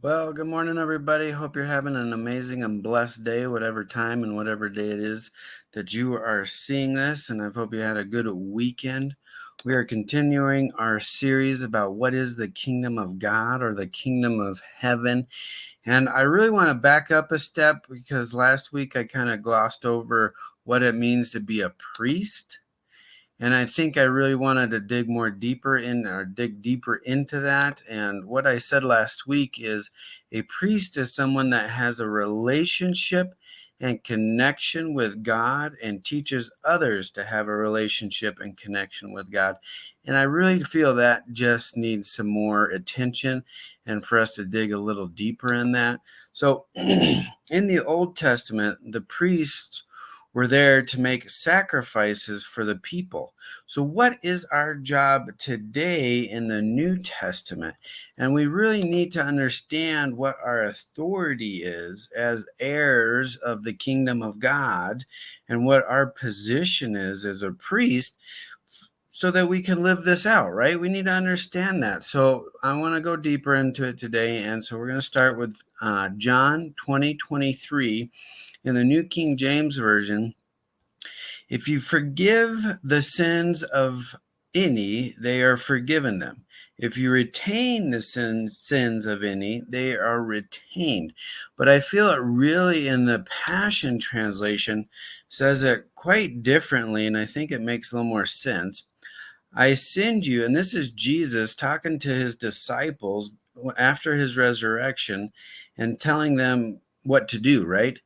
Well, good morning, everybody. Hope you're having an amazing and blessed day, whatever time and whatever day it is that you are seeing this. And I hope you had a good weekend. We are continuing our series about what is the kingdom of God or the kingdom of heaven. And I really want to back up a step because last week I kind of glossed over what it means to be a priest. And I think I really wanted to dig deeper into that. And what I said last week is a priest is someone that has a relationship and connection with God and teaches others to have a relationship and connection with God. And I really feel that just needs some more attention and for us to dig a little deeper in that. So in the Old Testament, the priests were there to make sacrifices for the people. So, what is our job today in the New Testament? And we really need to understand what our authority is as heirs of the kingdom of God and what our position is as a priest so that we can live this out, right? We need to understand that. So, I want to go deeper into it today. And so, we're going to start with John 20:23 in the New King James Version. If you forgive the sins of any, they are forgiven them. If you retain the sins of any, they are retained. But I feel it really in the Passion Translation says it quite differently, and I think it makes a little more sense. I send you, and this is Jesus talking to his disciples after his resurrection and telling them what to do, right?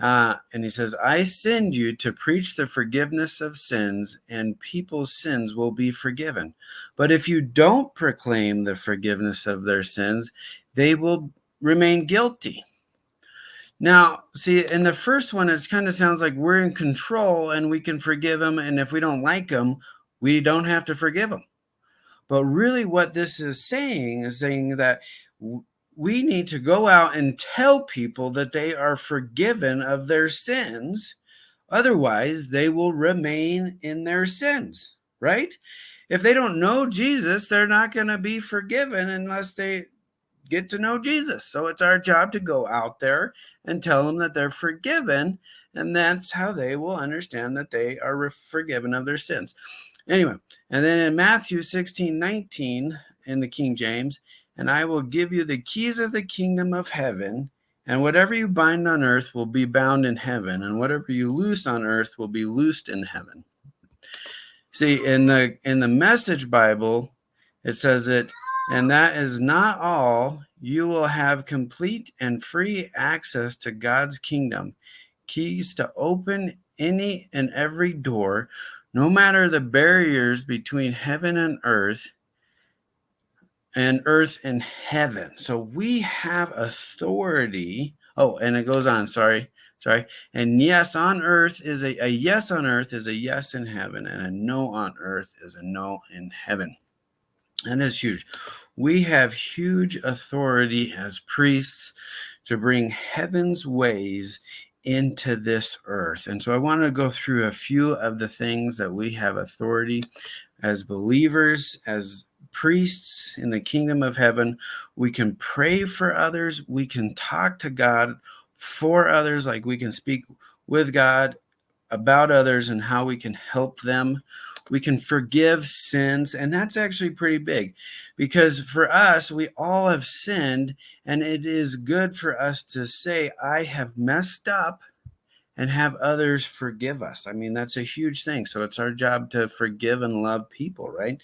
And he says, I send you to preach the forgiveness of sins, and people's sins will be forgiven. But if you don't proclaim the forgiveness of their sins, they will remain guilty. Now, see, in the first one, it kind of sounds like we're in control and we can forgive them. And if we don't like them, we don't have to forgive them. But really, what this is saying that we need to go out and tell people that they are forgiven of their sins. Otherwise, they will remain in their sins, right? If they don't know Jesus, they're not going to be forgiven unless they get to know Jesus. So it's our job to go out there and tell them that they're forgiven. And that's how they will understand that they are forgiven of their sins. Anyway, and then in Matthew 16:19 in the King James, and I will give you the keys of the kingdom of heaven, and whatever you bind on earth will be bound in heaven, and whatever you loose on earth will be loosed in heaven. See, in the Message Bible, it says it, and that is not all. You will have complete and free access to God's kingdom, keys to open any and every door, no matter the barriers between heaven and earth and heaven. So we have authority. Oh, and it goes on, sorry. And yes on earth is a yes on earth is a yes in heaven, and a no on earth is a no in heaven. And it's huge. We have huge authority as priests to bring heaven's ways into this earth. And so I want to go through a few of the things that we have authority as believers, as priests in the kingdom of heaven. We can pray for others. We can talk to God for others, like we can speak with God about others and how we can help them. We can forgive sins, and that's actually pretty big because for us, we all have sinned, and it is good for us to say, I have messed up, and have others forgive us. I mean, that's a huge thing. So it's our job to forgive and love people, right?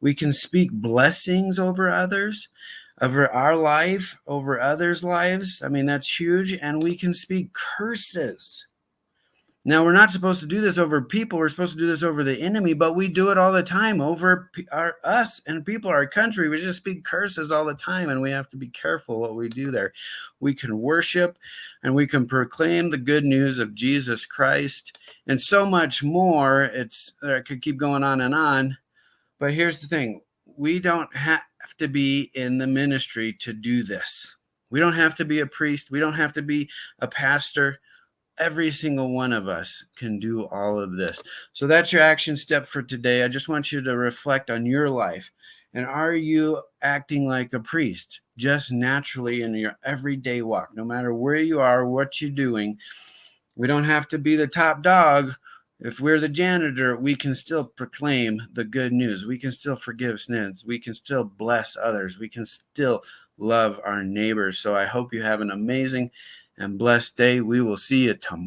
We can speak blessings over others, over our life, over others' lives. I mean, that's huge. And we can speak curses. Now, we're not supposed to do this over people. We're supposed to do this over the enemy, but we do it all the time over us and people, our country. We just speak curses all the time, and we have to be careful what we do there. We can worship, and we can proclaim the good news of Jesus Christ, and so much more. I could keep going on, but here's the thing. We don't have to be in the ministry to do this. We don't have to be a priest. We don't have to be a pastor. Every single one of us can do all of this. So that's your action step for today. I just want you to reflect on your life. And are you acting like a priest just naturally in your everyday walk, no matter where you are, what you're doing? We don't have to be the top dog. If we're the janitor, we can still proclaim the good news. We can still forgive sins. We can still bless others. We can still love our neighbors. So I hope you have an amazing and blessed day. We will see you tomorrow.